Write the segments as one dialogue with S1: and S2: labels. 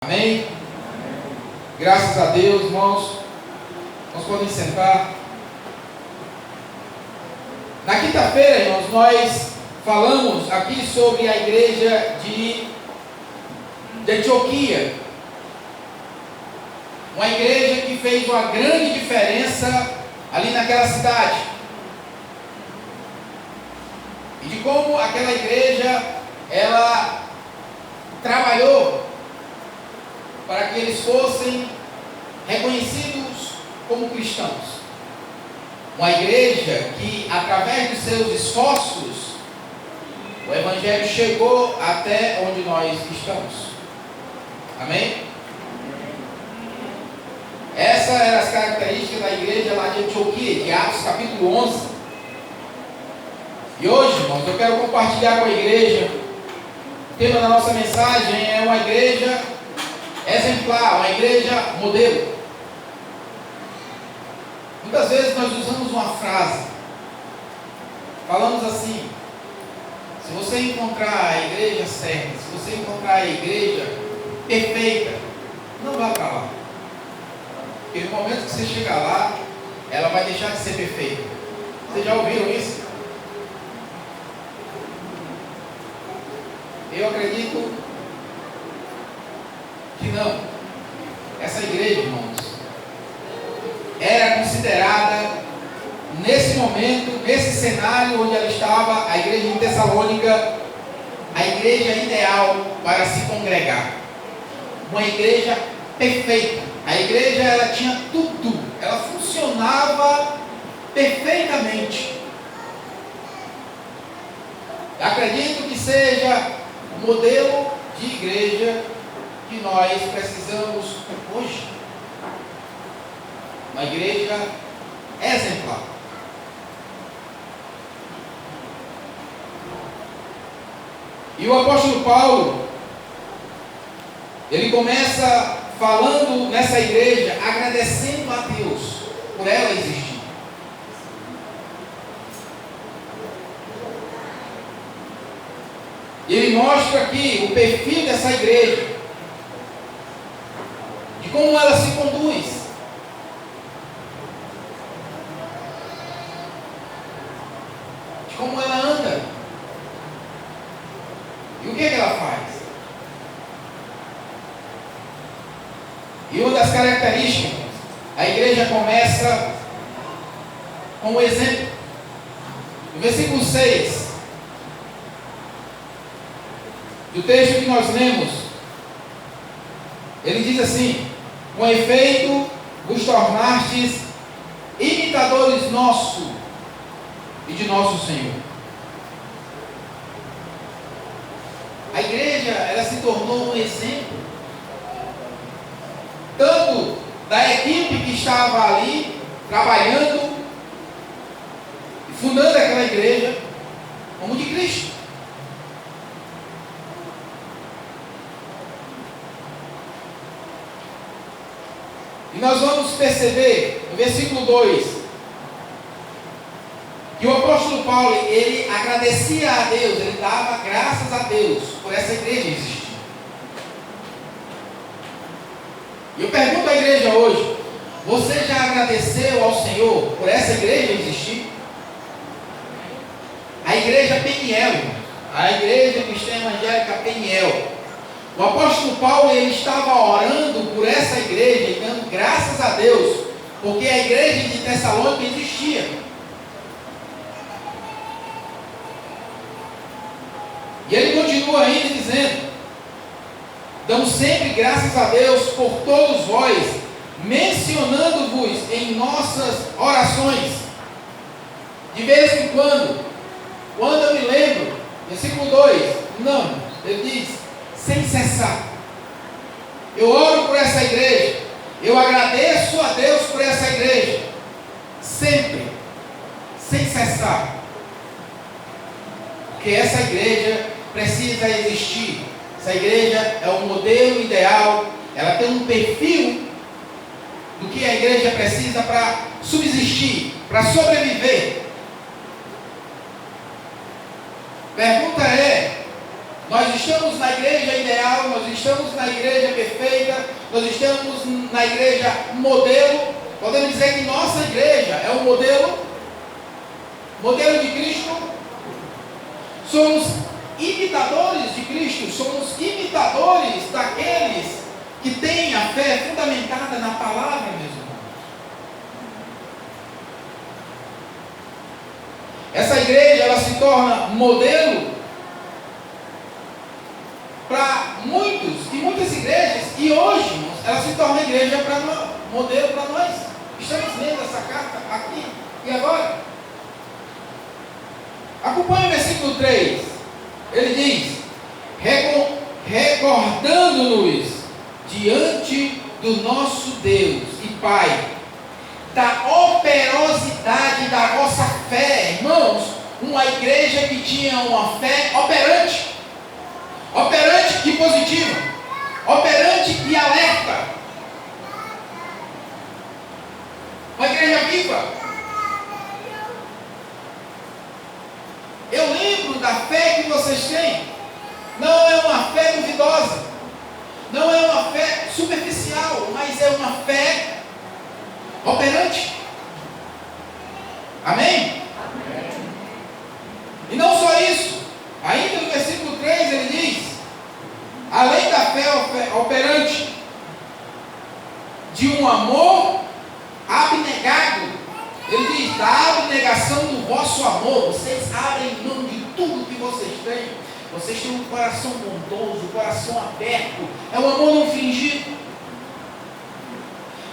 S1: Amém? Graças a Deus, irmãos. Nós podemos sentar. Na quinta-feira, irmãos, nós falamos aqui sobre a igreja de Antioquia. Uma igreja que fez uma grande diferença ali naquela cidade. E de como aquela igreja, ela trabalhou para que eles fossem reconhecidos como cristãos. Uma igreja que, através dos seus esforços, o Evangelho chegou até onde nós estamos. Amém? Essas eram as características da igreja lá de Antioquia, de Atos capítulo 11. E hoje, irmãos, eu quero compartilhar com a igreja. O tema da nossa mensagem é uma igreja exemplar, uma igreja modelo. Muitas vezes nós usamos uma frase, falamos assim: se você encontrar a igreja certa, se você encontrar a igreja perfeita, não vá para lá, porque no momento que você chegar lá, ela vai deixar de ser perfeita. Vocês já ouviram isso? Eu acredito que não. Essa igreja, irmãos, era considerada, nesse momento, nesse cenário onde ela estava, a igreja de Tessalônica, a igreja ideal para se congregar. Uma igreja perfeita. A igreja, ela tinha tudo, ela funcionava perfeitamente. Acredito que seja o modelo de igreja que nós precisamos hoje. Uma igreja exemplar. E o apóstolo Paulo, ele começa falando nessa igreja, agradecendo a Deus por ela existir. E ele mostra aqui o perfil dessa igreja, de como ela se conduz, de como ela anda. E o que ela faz? E uma das características, a igreja começa com um exemplo. No versículo 6 do texto que nós lemos, ele diz assim: com efeito, vos tornastes imitadores nossos e de nosso Senhor. A igreja, ela se tornou um exemplo, tanto da equipe que estava ali, trabalhando, fundando aquela igreja, como de Cristo. E nós vamos perceber no versículo 2 que o apóstolo Paulo, ele agradecia a Deus, ele dava graças a Deus por essa igreja existir. E eu pergunto à igreja hoje: você já agradeceu ao Senhor por essa igreja existir? A igreja Peniel, a igreja cristã evangélica Peniel. O apóstolo Paulo, ele estava orando por essa igreja e dando graças a Deus, porque a igreja de Tessalônica existia. E ele continua ainda dizendo: damos sempre graças a Deus por todos vós, mencionando-vos em nossas orações. De vez em quando eu me lembro, versículo 2, não, ele diz: sem cessar. Eu oro por essa igreja, eu agradeço a Deus por essa igreja, sempre, sem cessar, porque essa igreja precisa existir. Essa igreja é o modelo ideal, ela tem um perfil do que a igreja precisa para subsistir, para sobreviver. Pergunta é: Nós estamos na igreja ideal, nós estamos na igreja perfeita, nós estamos na igreja modelo. Podemos dizer que nossa igreja é o modelo de Cristo. Somos imitadores de Cristo, somos imitadores daqueles que têm a fé fundamentada na palavra, meus irmãos. Essa igreja, ela se torna modelo para muitos e muitas igrejas, e hoje, irmãos, ela se torna igreja para nós, modelo para nós. Estamos lendo essa carta aqui e agora. Acompanhe o versículo 3. Ele diz: recordando-nos diante do nosso Deus e Pai da operosidade da vossa fé. Irmãos, uma igreja que tinha uma fé operante e positiva, operante e alerta, uma igreja viva. Eu lembro da fé que vocês têm. Não é uma fé duvidosa, não é uma fé superficial, mas é uma fé operante. Amém? Amém. E não só isso, ainda no versículo 3 ele diz: além da fé operante, de um amor abnegado. Ele diz: da abnegação do vosso amor, vocês abrem mão de tudo que vocês têm. Vocês têm um coração bondoso, um coração aberto. É um amor não fingido.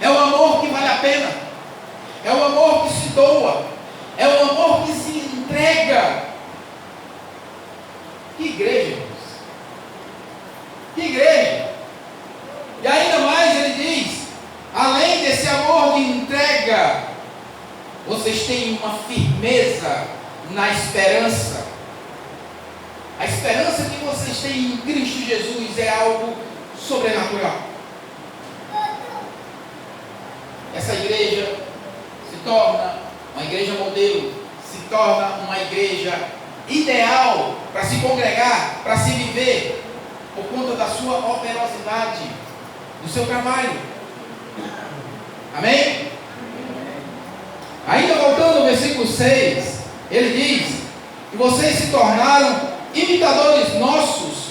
S1: É um amor que vale a pena. É um amor que se doa. É um amor que se entrega. Que igreja, irmãos. Que igreja. E ainda mais ele diz: além desse amor de entrega, vocês têm uma firmeza na esperança. A esperança que vocês têm em Cristo Jesus é algo sobrenatural. Essa igreja se torna uma igreja modelo, se torna uma igreja ideal para se congregar, para se viver, por conta da sua operosidade, do seu trabalho. Amém? Ainda voltando ao versículo 6, ele diz que vocês se tornaram imitadores nossos,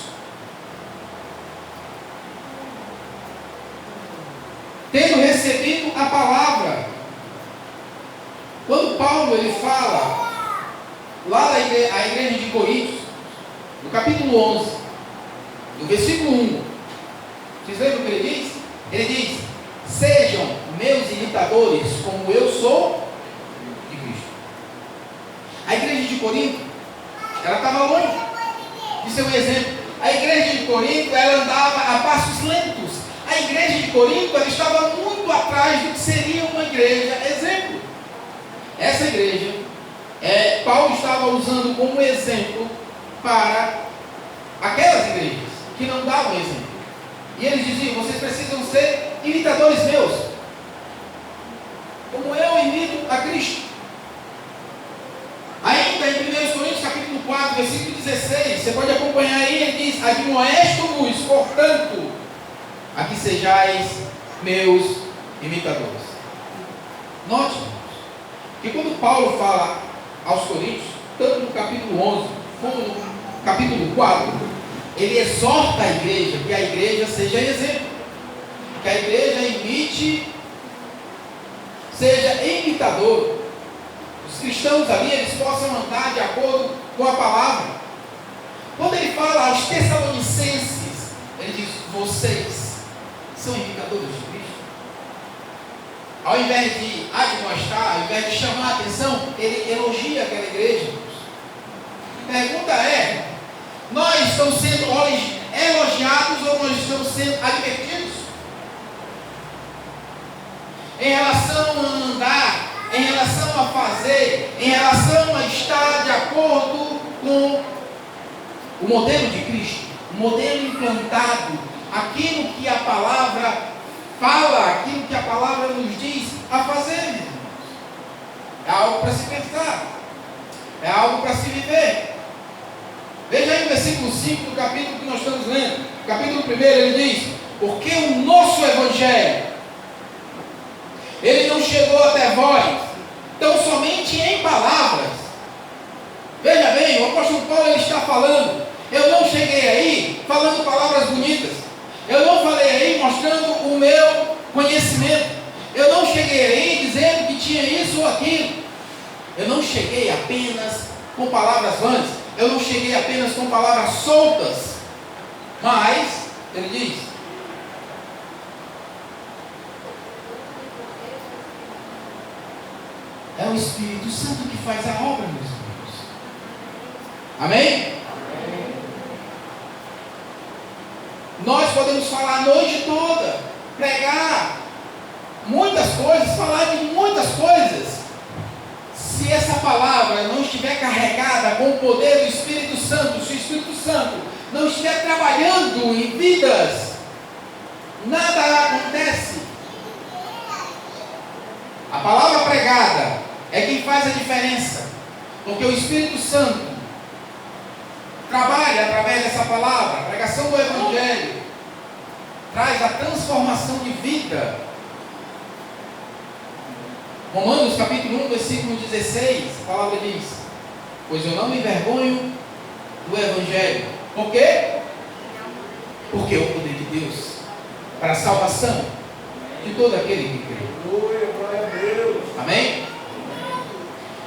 S1: tendo recebido a palavra. Quando Paulo ele fala lá da igreja de Coríntios, no capítulo 11, no versículo 1, vocês lembram o que ele diz? Ele diz: sejam meus imitadores como eu sou de Cristo. A igreja de Corinto, ela estava longe de ser um exemplo. A igreja de Corinto, ela andava a passos lentos. A igreja de Corinto, ela estava muito atrás do que seria uma igreja exemplo. Essa igreja, Paulo estava usando como exemplo para aquelas igrejas que não davam exemplo. E eles diziam: vocês precisam ser imitadores meus, como eu imito a Cristo. Ainda em 1 Coríntios capítulo 4, versículo 16, você pode acompanhar aí, ele diz: admoesto-vos, portanto, a que sejais meus imitadores. Note, que quando Paulo fala aos Coríntios, tanto no capítulo 11, como no capítulo 4, ele exorta a igreja, que a igreja seja exemplo, que a igreja imite, seja imitador. Os cristãos ali, eles possam andar de acordo com a palavra. Quando ele fala aos Tessalonicenses, ele diz: vocês são imitadores de Cristo. Ao invés de admoestar, ao invés de chamar a atenção, ele elogia aquela igreja. A pergunta é: nós estamos sendo elogiados ou nós estamos sendo advertidos? Em relação a andar, em relação a fazer, em relação a estar de acordo com o modelo de Cristo, o modelo implantado, aquilo que a palavra fala, aquilo que a palavra nos diz a fazer, irmãos. É algo para se pensar, é algo para se viver. Veja aí o versículo 5 do capítulo que nós estamos lendo. Capítulo 1, ele diz: porque o nosso Evangelho, ele não chegou até vós, tão somente em palavras. Veja bem, o apóstolo Paulo ele está falando: eu não cheguei aí falando palavras bonitas, eu não falei aí mostrando o meu conhecimento, eu não cheguei aí dizendo que tinha isso ou aquilo, eu não cheguei apenas com palavras vãs, eu não cheguei apenas com palavras soltas, mas, ele diz, é o Espírito Santo que faz a obra, meus irmãos. Amém? Nós podemos falar a noite toda, pregar muitas coisas, falar de muitas coisas. Se essa palavra não estiver carregada com o poder do Espírito Santo, se o Espírito Santo não estiver trabalhando em vidas, nada acontece. A palavra pregada é quem faz a diferença, porque o Espírito Santo trabalha através dessa palavra. A pregação do Evangelho traz a transformação de vida. Romanos capítulo 1, versículo 16, a palavra diz: pois eu não me envergonho do Evangelho. Por quê? Porque é o poder de Deus para a salvação de todo aquele que crê. Glória a Deus. Amém?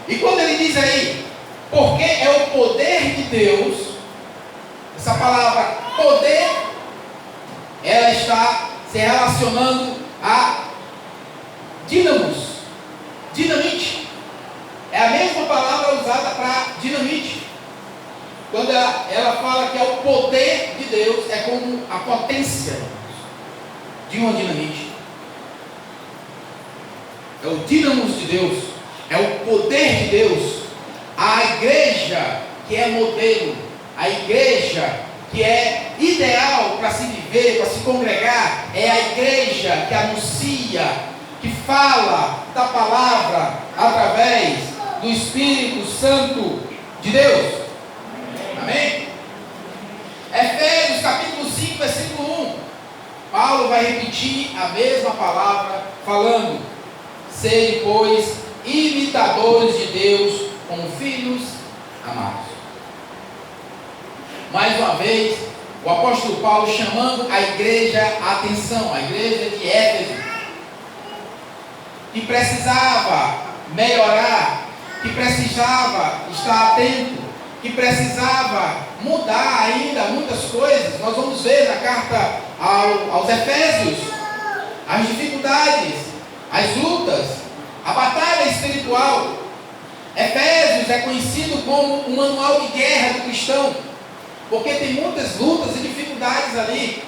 S1: E quando ele diz aí, porque é o poder de Deus, essa palavra poder, ela está se relacionando a dínamos, dinamite. É a mesma palavra usada para dinamite. Quando ela fala que é o poder de Deus, é como a potência de uma dinamite. É o dínamos de Deus, é o poder de Deus. A igreja que é modelo, a igreja que é ideal para se viver, para se congregar, é a igreja que anuncia, que fala da palavra através do Espírito Santo de Deus. Amém? Efésios capítulo 5, versículo 1. Paulo vai repetir a mesma palavra, falando: sede, pois, imitadores de Deus como filhos amados. Mais uma vez, o apóstolo Paulo chamando a igreja à atenção, a igreja de Éfeso, que precisava melhorar, que precisava estar atento, que precisava mudar ainda muitas coisas. Nós vamos ver na carta aos Efésios as dificuldades, as lutas, a batalha espiritual. Efésios é conhecido como um manual de guerra do cristão, porque tem muitas lutas e dificuldades ali.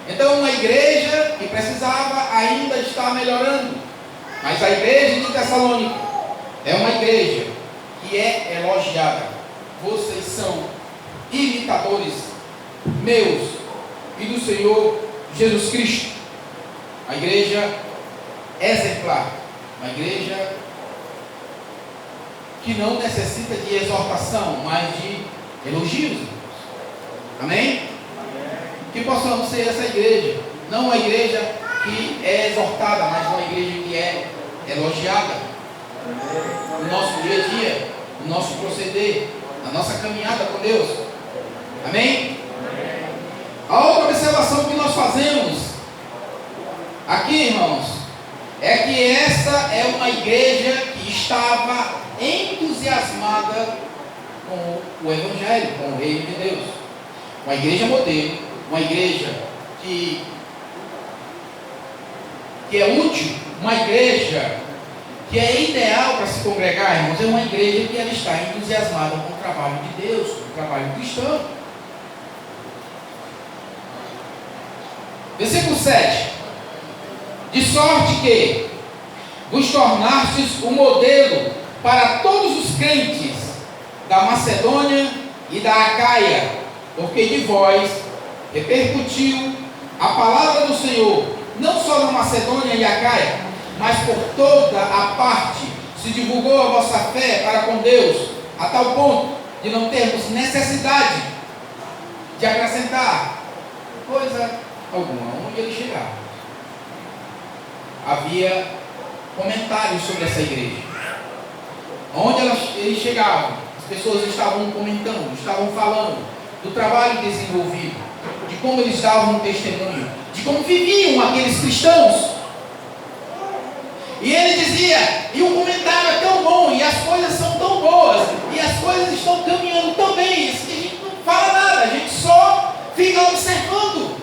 S1: Então, uma igreja que precisava ainda estar melhorando. Mas a igreja de Tessalônica é uma igreja que é elogiada. Vocês são imitadores meus e do Senhor Jesus Cristo. A igreja exemplar, uma igreja que não necessita de exortação, mas de elogios. Amém? Que possamos ser essa igreja, não uma igreja que é exortada, mas uma igreja que é elogiada no nosso dia a dia, no nosso proceder, na nossa caminhada com Deus. Amém? A outra observação que nós fazemos aqui, irmãos, é que essa é uma igreja que estava entusiasmada com o Evangelho, com o Reino de Deus. Uma igreja modelo, uma igreja que é útil, uma igreja que é ideal para se congregar, irmãos, é uma igreja que ela está entusiasmada com o trabalho de Deus, com o trabalho cristão. Versículo 7. De sorte que vos tornastes um modelo para todos os crentes da Macedônia e da Acaia, porque de vós repercutiu a palavra do Senhor, não só na Macedônia e Acaia, mas por toda a parte se divulgou a vossa fé para com Deus, a tal ponto de não termos necessidade de acrescentar coisa alguma. Onde ele chegava, havia comentários sobre essa igreja. Onde eles chegavam, as pessoas estavam comentando, estavam falando do trabalho desenvolvido, de como eles davam um testemunho, de como viviam aqueles cristãos. E ele dizia, e o comentário é tão bom, e as coisas são tão boas, e as coisas estão caminhando tão bem, que a gente não fala nada, a gente só fica observando.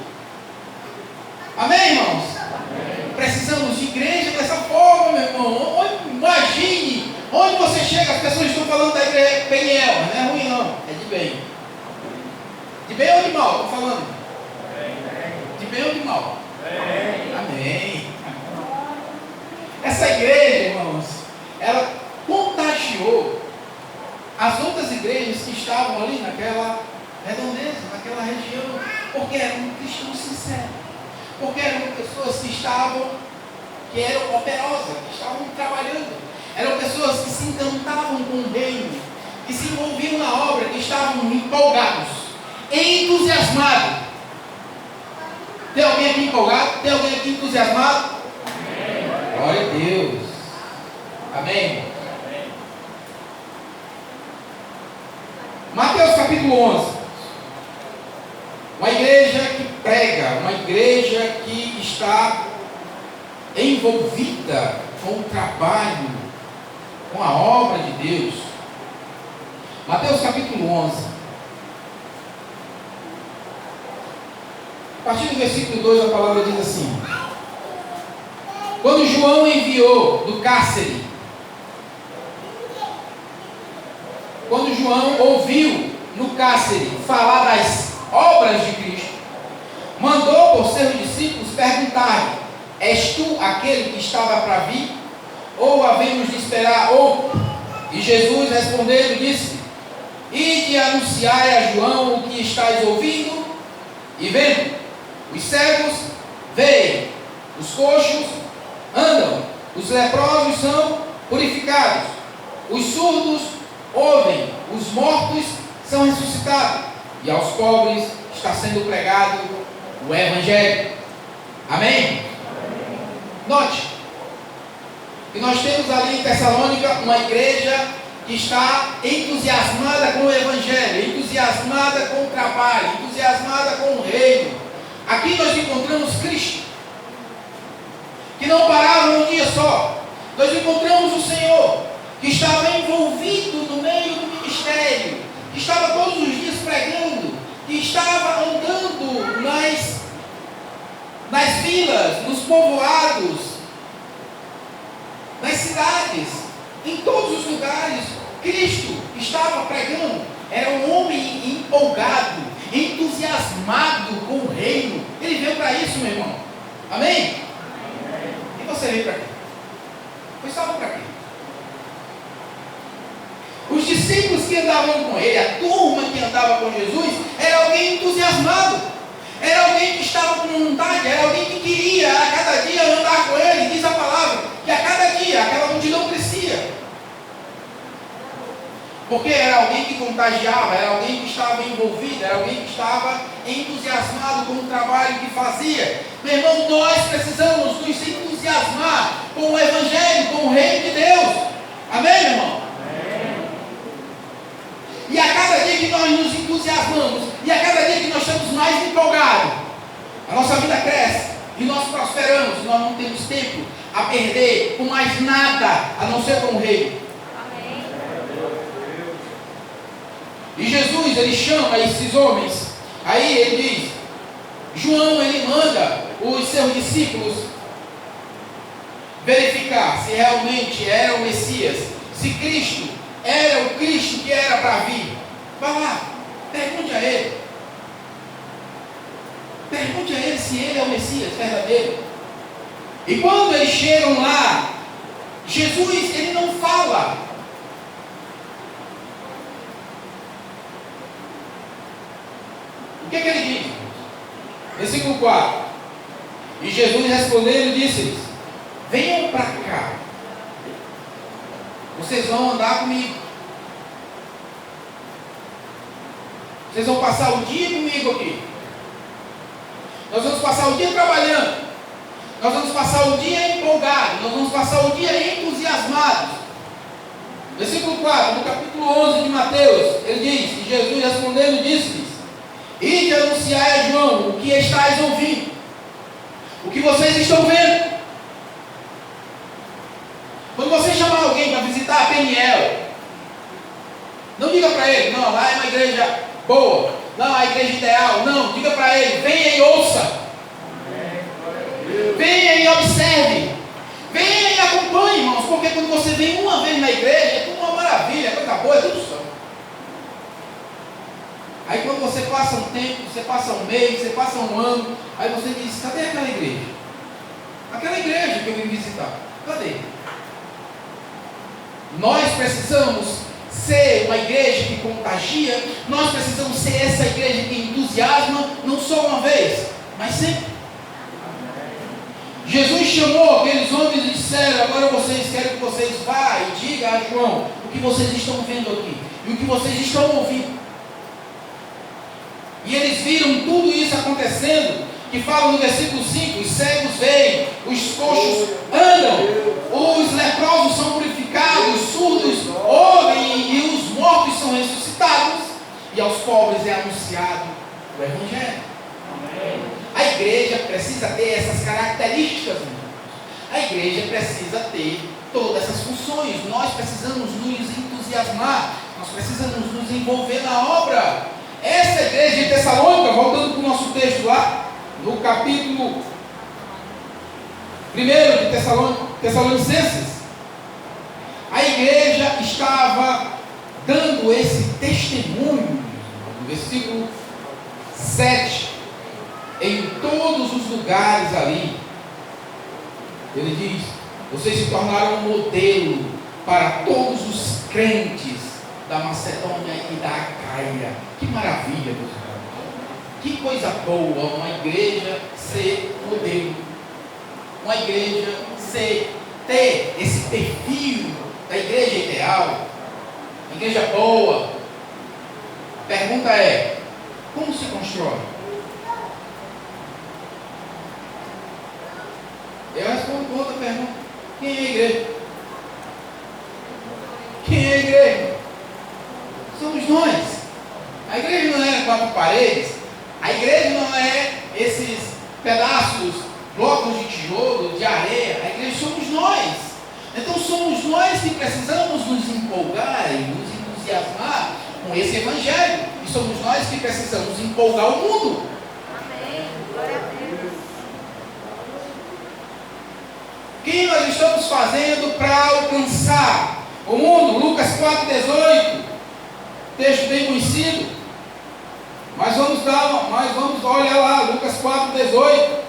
S1: Amém, irmãos? Amém. Precisamos de igreja dessa forma, meu irmão. Imagine, onde você chega, as pessoas estão falando da igreja Peniel, não é ruim não, é de bem. De bem ou de mal? Estou falando. De bem ou de mal? Amém. Essa igreja, irmãos, ela contagiou as outras igrejas que estavam ali naquela redondeza, naquela região, porque eram cristãos sinceros, porque eram pessoas que eram operosas, que estavam trabalhando, eram pessoas que se encantavam com o reino, que se envolviam na obra, que estavam empolgados, entusiasmados. Tem alguém aqui empolgado? Tem alguém aqui entusiasmado? Glória a Deus. Amém? Amém. Mateus capítulo 11. Uma igreja que prega, uma igreja que está envolvida com o trabalho, com a obra de Deus. Mateus capítulo 11. A partir do versículo 2 a palavra diz assim: quando João enviou do cárcere, quando João ouviu no cárcere falar das obras de Cristo, mandou por seus discípulos perguntar: és tu aquele que estava para vir? Ou havemos de esperar outro? E Jesus respondendo disse: ide anunciai a João o que estáis ouvindo e vendo. Os cegos veem, os coxos andam, os leprosos são purificados, os surdos ouvem, os mortos são ressuscitados, e aos pobres está sendo pregado o Evangelho. Amém? Note que nós temos ali em Tessalônica uma igreja que está entusiasmada com o Evangelho, entusiasmada com o trabalho, entusiasmada com o reino. Aqui nós encontramos Cristo, que não parava um dia só. Nós encontramos o Senhor, que estava envolvido no meio do ministério, que estava todos os dias pregando, que estava andando nas vilas, nos povoados, nas cidades, em todos os lugares. Cristo estava pregando. Era um homem empolgado, entusiasmado com o reino. Ele veio para isso, meu irmão. Amém? E você veio para quê? Foi salvo para quê? Os discípulos que andavam com ele, a turma que andava com Jesus, era alguém entusiasmado, era alguém que estava com vontade, era alguém que queria a cada dia andar com ele. Diz a palavra que a cada dia aquela multidão crescia, porque era alguém que contagiava, era alguém que estava envolvido, era alguém que estava entusiasmado com o trabalho que fazia. Meu irmão, nós precisamos nos entusiasmar com o Evangelho, com o reino de Deus. Amém, meu irmão? Amém. E a cada dia que nós nos entusiasmamos, e a cada dia que nós estamos mais empolgados, a nossa vida cresce e nós prosperamos. Nós não temos tempo a perder com mais nada a não ser com o reino. E Jesus, ele chama esses homens. Aí ele diz, João, ele manda os seus discípulos verificar se realmente era o Messias, se Cristo era o Cristo que era para vir. Vá lá, pergunte a ele. Pergunte a ele se ele é o Messias verdadeiro. E quando eles chegam lá, Jesus, ele não fala. O que ele diz? Versículo 4. E Jesus respondendo disse-lhes: venham para cá, vocês vão andar comigo. Vocês vão passar o dia comigo aqui. Nós vamos passar o dia trabalhando. Nós vamos passar o dia empolgados. Nós vamos passar o dia entusiasmados. Versículo 4, no capítulo 11 de Mateus, ele diz, e Jesus respondendo disse-lhes: ide anunciar a João o que estáis ouvindo, o que vocês estão vendo. Quando você chamar alguém para visitar a Peniel, não diga para ele, não, lá é uma igreja boa, não, a igreja ideal, não, diga para ele, venha e ouça, venha e observe, venha e acompanhe, irmãos, porque quando você vem uma vez na igreja, é tudo uma maravilha, é coisa boa, é tudo só. Aí quando você passa um tempo, você passa um mês, você passa um ano, aí você diz, cadê aquela igreja? Aquela igreja que eu vim visitar, cadê? Nós precisamos ser uma igreja que contagia, nós precisamos ser essa igreja que entusiasma, não só uma vez, mas sempre. Jesus chamou aqueles homens e disseram: agora vocês querem que vocês vá e diga a João o que vocês estão vendo aqui e o que vocês estão ouvindo. E eles viram tudo isso acontecendo, que fala no versículo 5: os cegos veem, os coxos andam, os leprosos são purificados, os surdos ouvem e os mortos são ressuscitados, e aos pobres é anunciado o Evangelho. A igreja precisa ter essas características, irmãos. A igreja precisa ter todas essas funções. Nós precisamos nos entusiasmar, nós precisamos nos envolver na obra. Essa igreja de Tessalônica, voltando para o nosso texto lá, no capítulo 1 de Tessalonicenses, a igreja estava dando esse testemunho, no versículo 7, em todos os lugares ali. Ele diz: vocês se tornaram um modelo para todos os crentes da Macedônia e da Acaia. Que maravilha, meus irmãos. Que coisa boa uma igreja ser modelo. Uma igreja ter esse perfil da igreja ideal. Uma igreja boa. A pergunta é: como se constrói? Eu respondo com outra pergunta: quem é a igreja? Quem é a igreja? Somos nós. A igreja não é 4 paredes. A igreja não é esses pedaços, blocos de tijolo, de areia. A igreja somos nós. Então somos nós que precisamos nos empolgar e nos entusiasmar com esse evangelho. E somos nós que precisamos empolgar o mundo.
S2: Amém. Glória a Deus.
S1: O que nós estamos fazendo para alcançar o mundo? Lucas 4,18, texto bem conhecido. Mas vamos olhar lá, Lucas 4,18.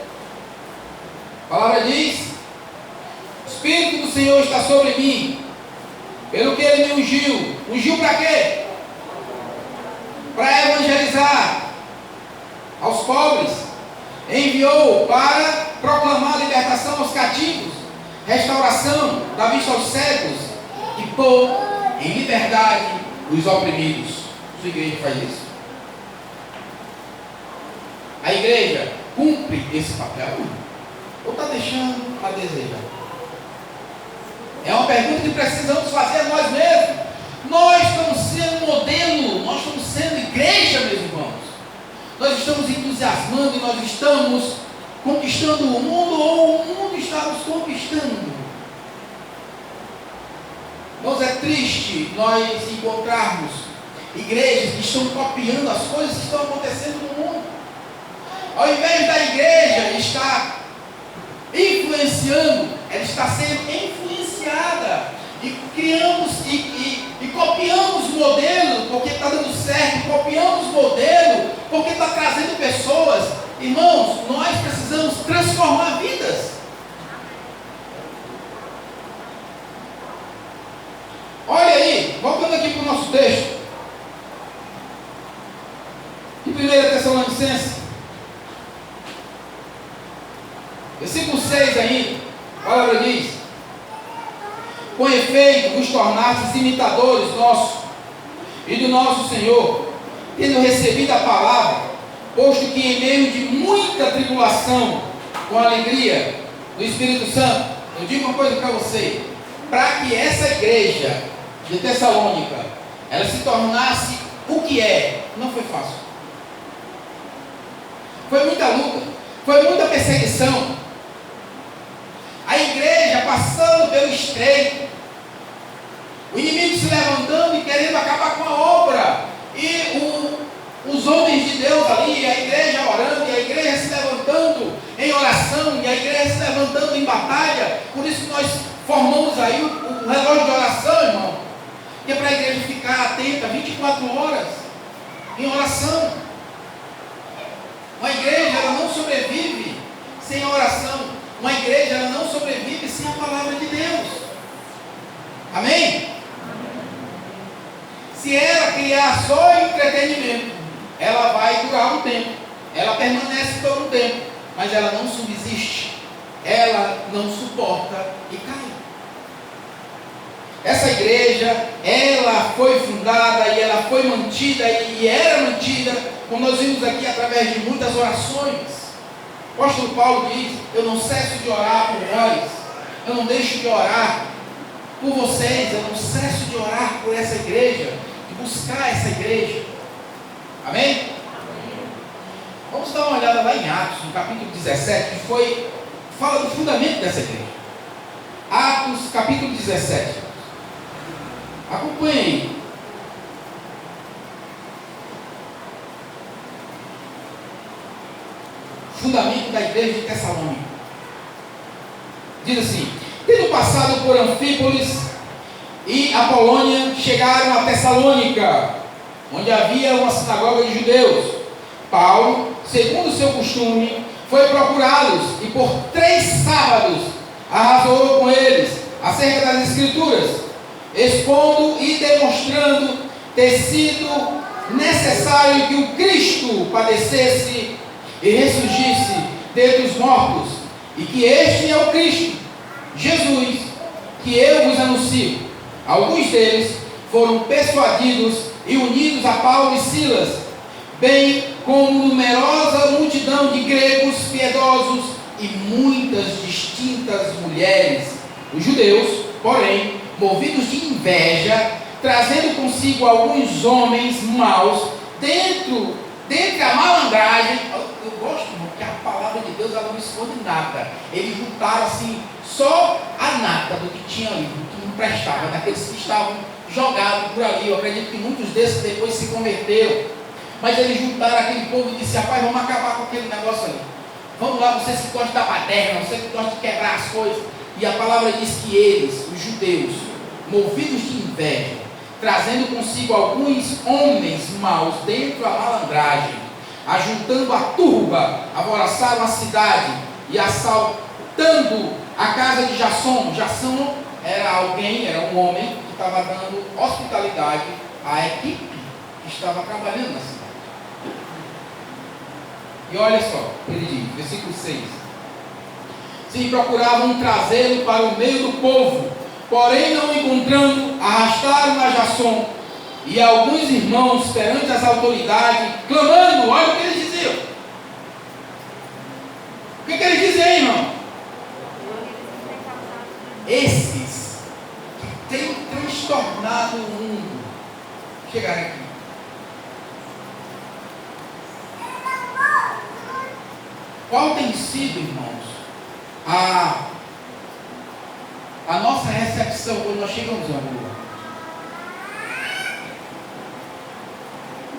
S1: A palavra diz: o Espírito do Senhor está sobre mim, pelo que Ele me ungiu. Ungiu para quê? Para evangelizar aos pobres. Enviou para proclamar libertação aos cativos, restauração da vista aos cegos e pôr em liberdade os oprimidos. Sua igreja faz isso? A igreja cumpre esse papel? Ou está deixando a desejar? É uma pergunta que precisamos fazer a nós mesmos. Nós estamos sendo modelo, nós estamos sendo igreja, meus irmãos. Nós estamos entusiasmando e nós estamos conquistando o mundo, ou o mundo está nos conquistando. Irmãos, é triste nós encontrarmos igrejas que estão copiando as coisas que estão acontecendo no mundo. Ao invés da igreja estar influenciando, ela está sendo influenciada. E criamos e copiamos modelo porque está dando certo, copiamos modelo porque está trazendo pessoas. Irmãos, nós precisamos transformar vidas. Olha aí, voltando aqui para o nosso texto, de 1 Tessalonicenses, versículo 6 ainda, a palavra diz: com efeito vos tornastes imitadores nossos e do nosso Senhor, tendo recebido a palavra, posto que em meio de muita tribulação, com a alegria do Espírito Santo, eu digo uma coisa para você, para que essa igreja de Tessalônica, ela se tornasse o que é, não foi fácil. Foi muita luta, foi muita perseguição. A igreja passando pelo estreito, o inimigo se levantando e querendo acabar com a obra, e os homens de Deus ali, a igreja orando, e a igreja se levantando em oração, e a igreja se levantando em batalha. Por isso que nós formamos aí o relógio de oração, irmão, que é para a igreja ficar atenta 24 horas em oração. Uma igreja, ela não sobrevive sem a oração. Uma igreja, ela não sobrevive sem a palavra de Deus. Amém? Se ela criar só entretenimento, ela vai durar um tempo, ela permanece todo o tempo, mas ela não subsiste, ela não suporta e cai. Essa igreja, ela foi fundada e ela foi mantida e era mantida, como nós vimos aqui, através de muitas orações. O apóstolo Paulo diz: eu não cesso de orar por vós, eu não deixo de orar por vocês, eu não cesso de orar por essa igreja, de buscar essa igreja. Amém? Vamos dar uma olhada lá em Atos, no capítulo 17, que fala do fundamento dessa igreja. Atos, capítulo 17. Acompanhe aí. Fundamento da igreja de Tessalônica. Diz assim: tendo passado por Anfípolis e Apolônia, chegaram a Tessalônica, onde havia uma sinagoga de judeus. Paulo, segundo o seu costume, foi procurá-los e por 3 sábados arrazoou com eles acerca das Escrituras, expondo e demonstrando ter sido necessário que o Cristo padecesse e ressurgisse dentre os mortos, e que este é o Cristo, Jesus, que eu vos anuncio. Alguns deles foram persuadidos e unidos a Paulo e Silas, bem como numerosa multidão de gregos piedosos e muitas distintas mulheres. Os judeus, porém, movidos de inveja, trazendo consigo alguns homens maus, dentre a malandragem. Eu gosto, irmão, porque a palavra de Deus, ela não esconde nada. Eles juntaram assim só a nata do que tinha ali, do que não prestava, daqueles que estavam jogados por ali. Eu acredito que muitos desses depois se converteram, mas eles juntaram aquele povo e disseram: rapaz, vamos acabar com aquele negócio ali, vamos lá, vocês que gostam da baderna, vocês que gostam de quebrar as coisas. E a palavra diz que eles, os judeus, movidos de inveja, trazendo consigo alguns homens maus dentro da malandragem, ajuntando a turba, alvoroçaram a cidade e assaltando a casa de Jasson. Jasson era um homem que estava dando hospitalidade à equipe que estava trabalhando na cidade. E olha só, ele diz, versículo 6: se procuravam trazê-lo para o meio do povo, porém não encontrando, arrastaram a Jasson e alguns irmãos perante as autoridades, clamando. Olha o que eles diziam. O que eles diziam, irmão? Esses que têm transtornado o mundo chegaram aqui. Qual tem sido, irmãos, a nossa recepção quando nós chegamos na rua?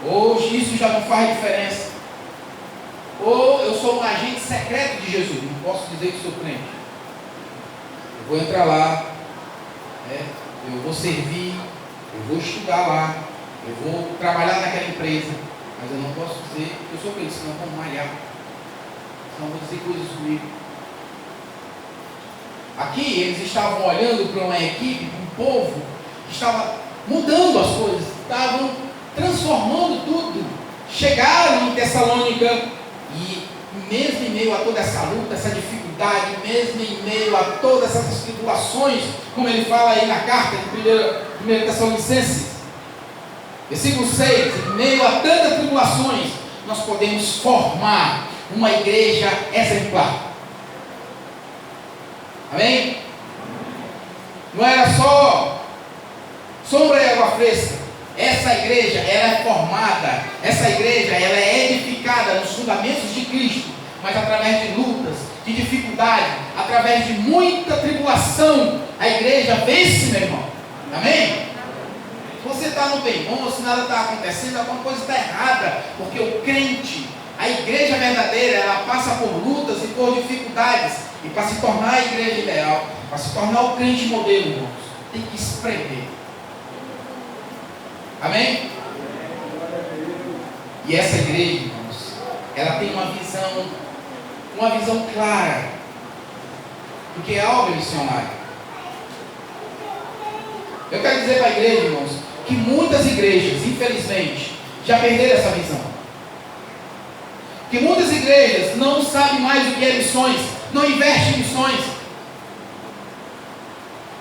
S1: Hoje isso já não faz diferença. Ou eu sou um agente secreto de Jesus, não posso dizer que sou crente. Eu vou entrar lá, eu vou servir, eu vou estudar lá, eu vou trabalhar naquela empresa, mas eu não posso dizer que eu sou crente, senão vão malhar, senão vão dizer coisas comigo. Aqui eles estavam olhando para uma equipe, para um povo que estava mudando as coisas, estavam transformando tudo. Chegaram em Tessalônica e mesmo em meio a toda essa luta, essa dificuldade, mesmo em meio a todas essas tribulações, como ele fala aí na carta de 1 Tessalonicenses, Versículo 6: em meio a tantas tribulações, nós podemos formar uma igreja exemplar. Amém? Não era só sombra e água fresca. Essa igreja, ela é formada, essa igreja, ela é edificada nos fundamentos de Cristo, mas através de lutas, de dificuldade, através de muita tribulação, a igreja vence, meu irmão. Amém? Se você está no bem bom, se nada está acontecendo, alguma coisa está errada, porque o crente, a igreja verdadeira, ela passa por lutas e por dificuldades, e para se tornar a igreja ideal, para se tornar o crente modelo, irmãos, tem que espremer. Amém? E essa igreja, irmãos, ela tem uma visão clara, porque é obra missionária. Eu quero dizer para a igreja, irmãos, que muitas igrejas, infelizmente, já perderam essa visão. Que muitas igrejas não sabem mais o que é missões, não investem em missões,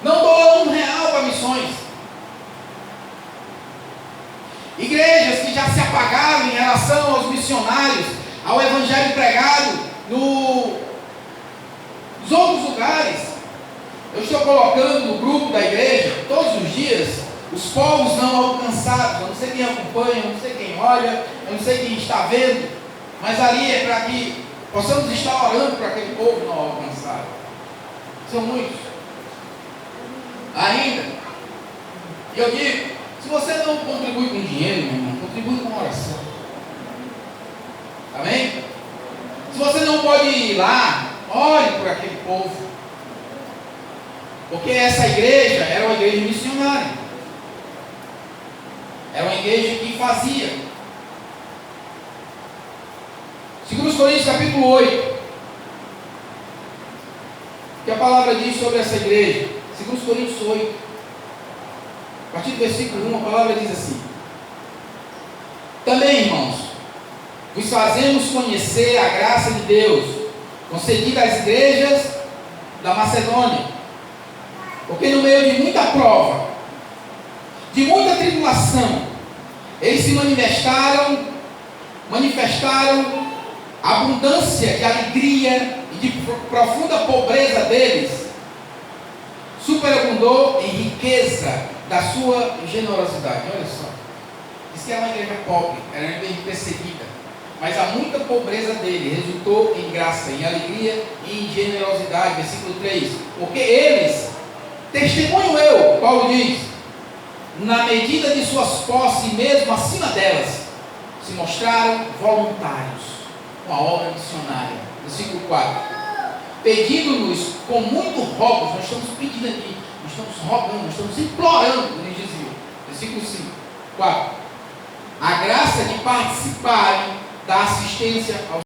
S1: não doam R$1 para missões. Igrejas que já se apagaram em relação aos missionários, ao evangelho pregado nos outros lugares. Eu estou colocando no grupo da igreja, todos os dias, os povos não alcançados. Eu não sei quem acompanha, eu não sei quem olha, eu não sei quem está vendo, mas ali é para que possamos estar orando para aquele povo não alcançado. São muitos ainda. E eu digo, se você não contribui com dinheiro, meu irmão, contribui com oração. Amém? Se você não pode ir lá, ore por aquele povo. Porque essa igreja era uma igreja missionária. Era uma igreja que fazia. 2 Coríntios capítulo 8. O que a palavra diz sobre essa igreja? 2 Coríntios 8. A partir do versículo 1, a palavra diz assim: também, irmãos, vos fazemos conhecer a graça de Deus, concedida às igrejas da Macedônia, porque no meio de muita prova, de muita tribulação, eles se manifestaram a abundância de alegria e de profunda pobreza deles, superabundou em riqueza da sua generosidade. Olha só, diz que era uma igreja pobre, era uma igreja perseguida, mas a muita pobreza dele resultou em graça, em alegria e em generosidade. Versículo 3: porque eles, testemunho eu, Paulo diz, na medida de suas posses, mesmo acima delas, se mostraram voluntários com a obra missionária. Versículo 4: pedindo-nos com muito rogo, nós estamos pedindo aqui, nós estamos rogando, nós estamos implorando, como ele dizia. Versículo 5, 4: a graça de participarem da assistência aos